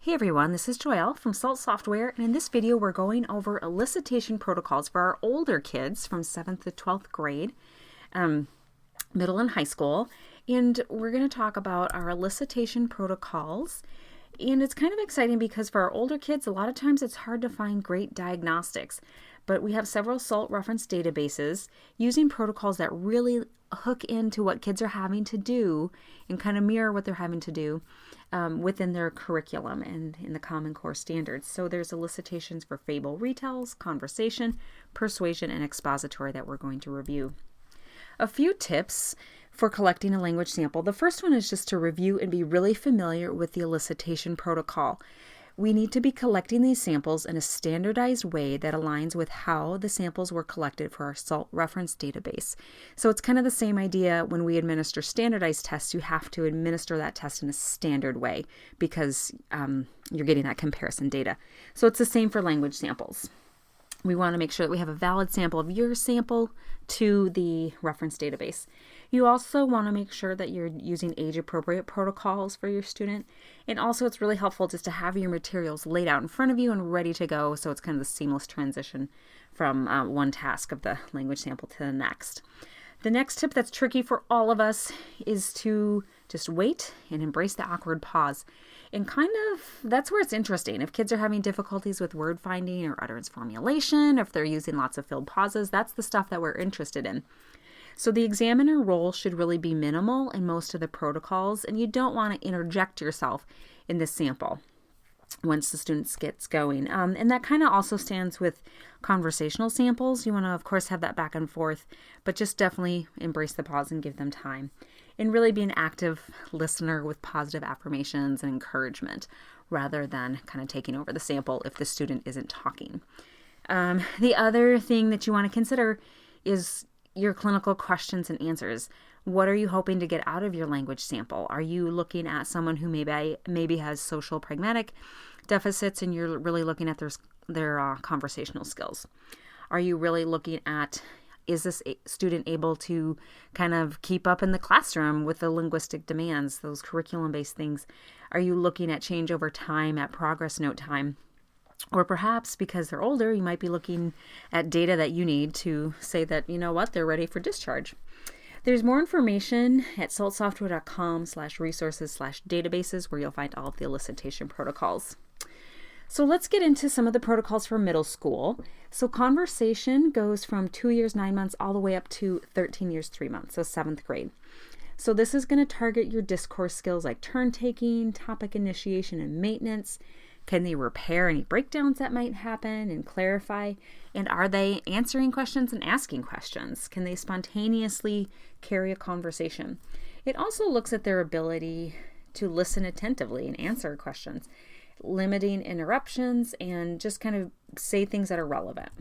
Hey everyone, this is Joelle from SALT Software, and in this video we're going over elicitation protocols for our older kids from 7th to 12th grade, middle and high school, and we're going to talk about our elicitation protocols. And it's kind of exciting because for our older kids, a lot of times it's hard to find great diagnostics, but we have several SALT reference databases using protocols that really hook into what kids are having to do and kind of mirror what they're having to do within their curriculum and in the Common Core standards. So there's elicitations for fable retells, conversation, persuasion, and expository that we're going to review. A few tips for collecting a language sample. The first one is just to review and be really familiar with the elicitation protocol. We need to be collecting these samples in a standardized way that aligns with how the samples were collected for our SALT reference database. So it's kind of the same idea when we administer standardized tests. You have to administer that test in a standard way because you're getting that comparison data. So it's the same for language samples. We want to make sure that we have a valid sample of your sample to the reference database. You also want to make sure that you're using age-appropriate protocols for your student. And also it's really helpful just to have your materials laid out in front of you and ready to go, so it's kind of the seamless transition from one task of the language sample to the next. The next tip that's tricky for all of us is to just wait and embrace the awkward pause. And kind of, that's where it's interesting. If kids are having difficulties with word finding or utterance formulation, if they're using lots of filled pauses, that's the stuff that we're interested in. So the examiner role should really be minimal in most of the protocols, and you don't want to interject yourself in the sample once the student gets going. And that kind of also stands with conversational samples. You want to, of course, have that back and forth, but just definitely embrace the pause and give them time. And really be an active listener with positive affirmations and encouragement rather than kind of taking over the sample if the student isn't talking. The other thing that you want to consider is your clinical questions and answers. What are you hoping to get out of your language sample? Are you looking at someone who maybe has social pragmatic deficits and you're really looking at their conversational skills? Are you really looking at, is this student able to kind of keep up in the classroom with the linguistic demands, those curriculum-based things? Are you looking at change over time, at progress note time? Or perhaps because they're older, you might be looking at data that you need to say that, you know what, they're ready for discharge. There's more information at saltsoftware.com/resources/databases where you'll find all of the elicitation protocols. So let's get into some of the protocols for middle school. So conversation goes from 2 years, 9 months, all the way up to 13 years, 3 months, so 7th grade. So this is going to target your discourse skills like turn taking, topic initiation, and maintenance. Can they repair any breakdowns that might happen and clarify? And are they answering questions and asking questions? Can they spontaneously carry a conversation? It also looks at their ability to listen attentively and answer questions, limiting interruptions, and just kind of say things that are relevant.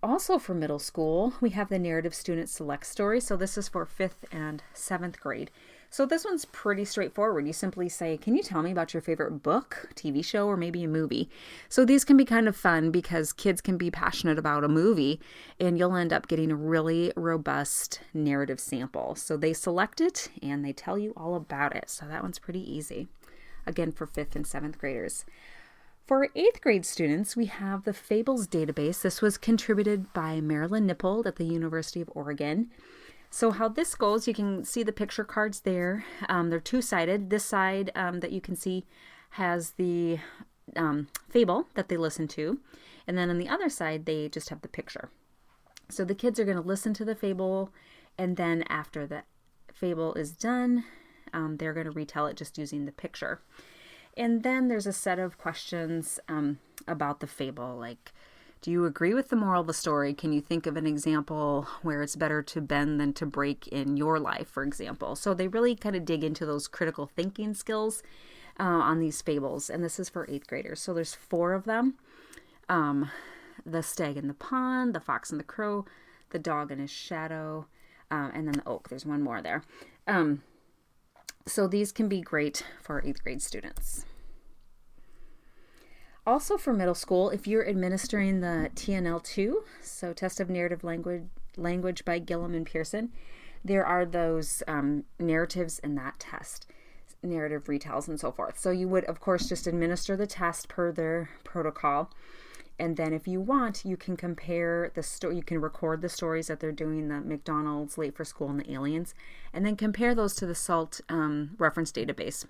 Also for middle school, we have the narrative student select story. So this is for 5th and 7th grade. So this one's pretty straightforward. You simply say, can you tell me about your favorite book, TV show, or maybe a movie? So these can be kind of fun because kids can be passionate about a movie and you'll end up getting a really robust narrative sample. So they select it and they tell you all about it. So that one's pretty easy. Again, for 5th and 7th graders. For 8th grade students, we have the Fables database. This was contributed by Marilyn Nippold at the University of Oregon. So how this goes, you can see the picture cards there. They're two-sided. This side that you can see has the fable that they listen to. And then on the other side, they just have the picture. So the kids are going to listen to the fable, and then after the fable is done, they're going to retell it just using the picture. And then there's a set of questions about the fable, like, do you agree with the moral of the story? Can you think of an example where it's better to bend than to break in your life, for example? So they really kind of dig into those critical thinking skills on these fables. And this is for 8th graders. So there's 4 of them. The stag in the pond, the fox and the crow, the dog and his shadow, and then the oak. There's one more there. So these can be great for 8th grade students. Also for middle school, if you're administering the TNL2, so Test of Narrative Language by Gillum and Pearson, there are those narratives in that test. narrative retells and so forth. So you would, of course, just administer the test per their protocol. And then if you want, you can compare the story, you can record the stories that they're doing, the McDonald's, Late for School, and the Aliens, and then compare those to the SALT reference database.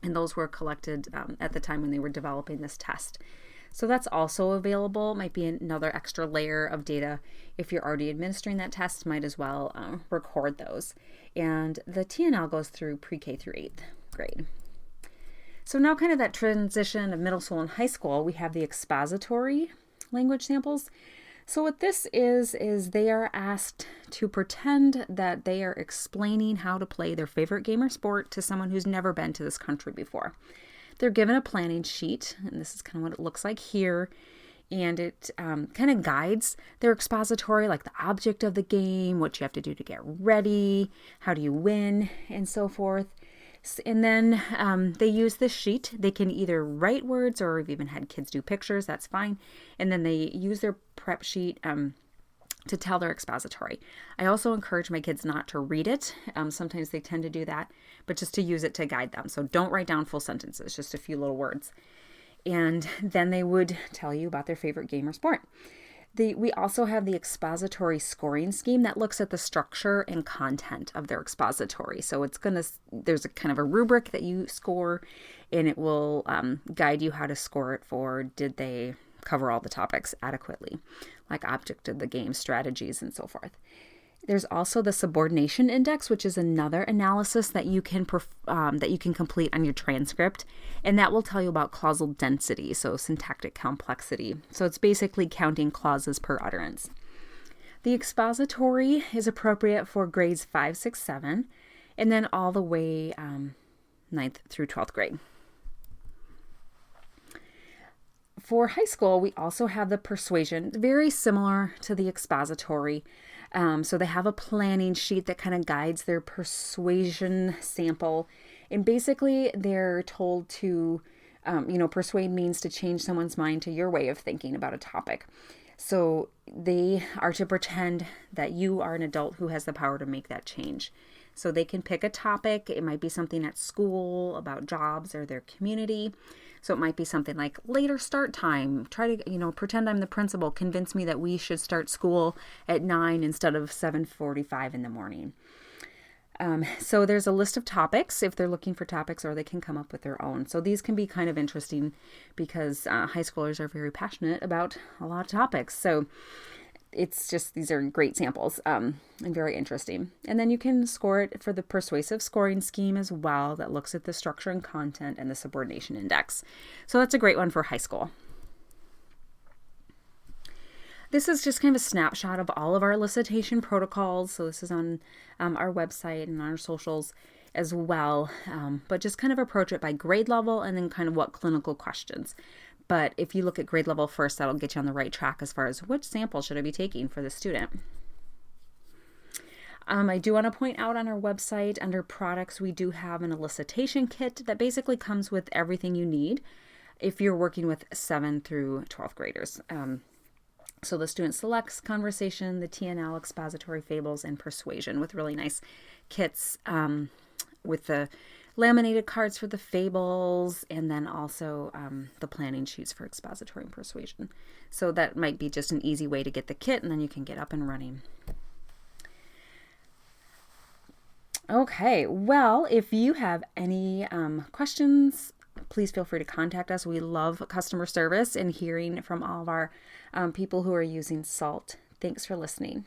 And those were collected at the time when they were developing this test. So that's also available. Might be another extra layer of data. If you're already administering that test, might as well record those. And the TNL goes through pre-K through 8th grade. So now kind of that transition of middle school and high school, we have the expository language samples. So what this is they are asked to pretend that they are explaining how to play their favorite game or sport to someone who's never been to this country before. They're given a planning sheet, and this is kind of what it looks like here. And it kind of guides their expository, like the object of the game, what you have to do to get ready, how do you win, and so forth. And then they use this sheet. They can either write words, or we've even had kids do pictures. That's fine. And then they use their prep sheet to tell their expository. I also encourage my kids not to read it. Sometimes they tend to do that, but just to use it to guide them. So don't write down full sentences, just a few little words. And then they would tell you about their favorite game or sport. We also have the expository scoring scheme that looks at the structure and content of their expository. So there's a kind of a rubric that you score, and it will guide you how to score it for did they cover all the topics adequately, like object of the game, strategies, and so forth. There's also the subordination index, which is another analysis that you can complete on your transcript, and that will tell you about clausal density, so syntactic complexity. So it's basically counting clauses per utterance. The expository is appropriate for grades 5, 6, 7, and then all the way 9th through 12th grade. For high school, we also have the persuasion, very similar to the expository. So they have a planning sheet that kind of guides their persuasion sample. And basically, they're told to, persuade means to change someone's mind to your way of thinking about a topic. So they are to pretend that you are an adult who has the power to make that change. So they can pick a topic. It might be something at school about jobs or their community. So it might be something like later start time. Try to, pretend I'm the principal. Convince me that we should start school at 9 instead of 7:45 in the morning. So there's a list of topics if they're looking for topics, or they can come up with their own. So these can be kind of interesting because high schoolers are very passionate about a lot of topics. So it's just, these are great samples and very interesting. And then you can score it for the persuasive scoring scheme as well that looks at the structure and content and the subordination index. So that's a great one for high school. This is just kind of a snapshot of all of our elicitation protocols. So this is on our website and on our socials as well. But just kind of approach it by grade level and then kind of what clinical questions. But if you look at grade level first, that'll get you on the right track as far as which sample should I be taking for the student. I do want to point out on our website under products, we do have an elicitation kit that basically comes with everything you need if you're working with 7th through 12th graders. So the student selects conversation, the TNL, expository, fables, and persuasion with really nice kits with the laminated cards for the fables, and then also the planning sheets for expository and persuasion. So that might be just an easy way to get the kit, and then you can get up and running. Okay, well, if you have any questions, please feel free to contact us. We love customer service and hearing from all of our people who are using SALT. Thanks for listening.